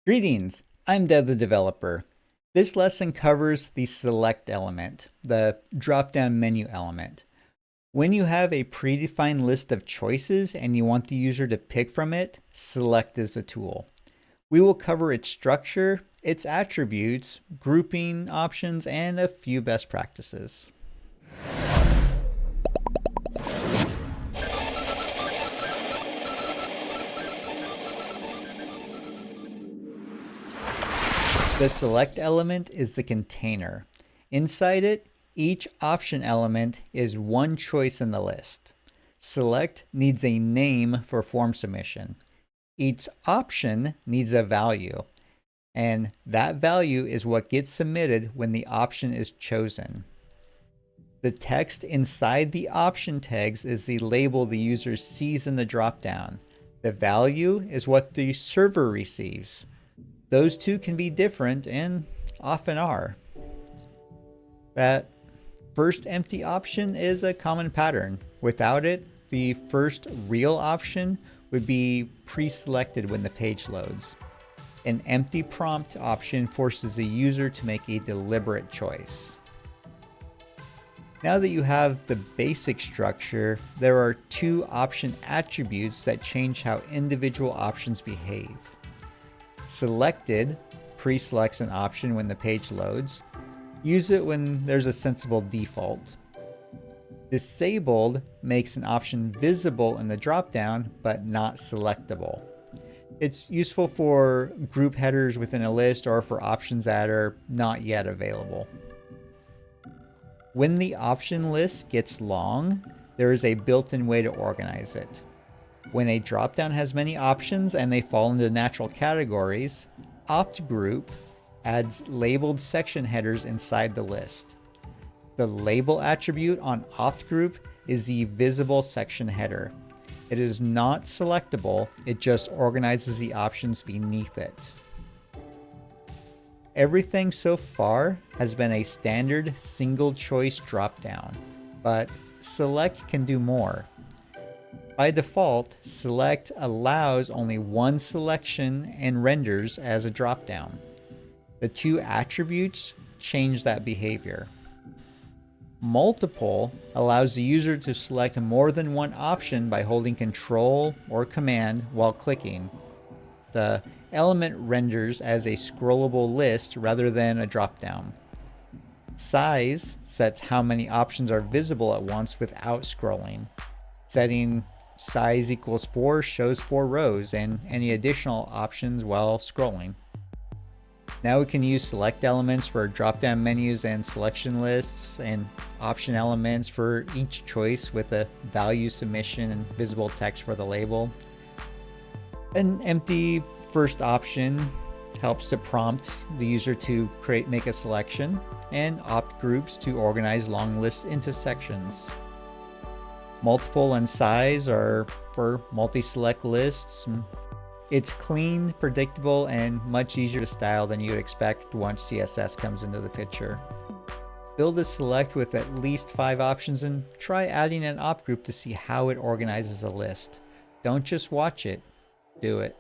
Greetings, I'm Dev the Developer. This lesson covers the select element, the drop-down menu element. When you have a predefined list of choices and you want the user to pick from it, select is the tool. We will cover its structure, its attributes, grouping options, and a few best practices. The select element is the container. Inside it, each option element is one choice in the list. Select needs a name for form submission. Each option needs a value, and that value is what gets submitted when the option is chosen. The text inside the option tags is the label the user sees in the dropdown. The value is what the server receives. Those two can be different and often are. That first empty option is a common pattern. Without it, the first real option would be pre-selected when the page loads. An empty prompt option forces the user to make a deliberate choice. Now that you have the basic structure, there are two option attributes that change how individual options behave. Selected pre-selects an option when the page loads. Use it when there's a sensible default. Disabled makes an option visible in the dropdown but not selectable. It's useful for group headers within a list or for options that are not yet available. When the option list gets long, there is a built-in way to organize it. When a dropdown has many options and they fall into natural categories, optgroup adds labeled section headers inside the list. The label attribute on optgroup is the visible section header. It is not selectable, it just organizes the options beneath it. Everything so far has been a standard single choice dropdown, but select can do more. By default, select allows only one selection and renders as a dropdown. The two attributes change that behavior. Multiple allows the user to select more than one option by holding Control or Command while clicking. The element renders as a scrollable list rather than a dropdown. Size sets how many options are visible at once without scrolling. Setting size equals 4 shows 4 rows and any additional options while scrolling. Now we can use select elements for drop-down menus and selection lists, and option elements for each choice with a value submission and visible text for the label. An empty first option helps to prompt the user to make a selection, and opt groups to organize long lists into sections. Multiple and size are for multi-select lists. It's clean, predictable, and much easier to style than you'd expect once CSS comes into the picture. Build a select with at least 5 options and try adding an opt group to see how it organizes a list. Don't just watch it, do it.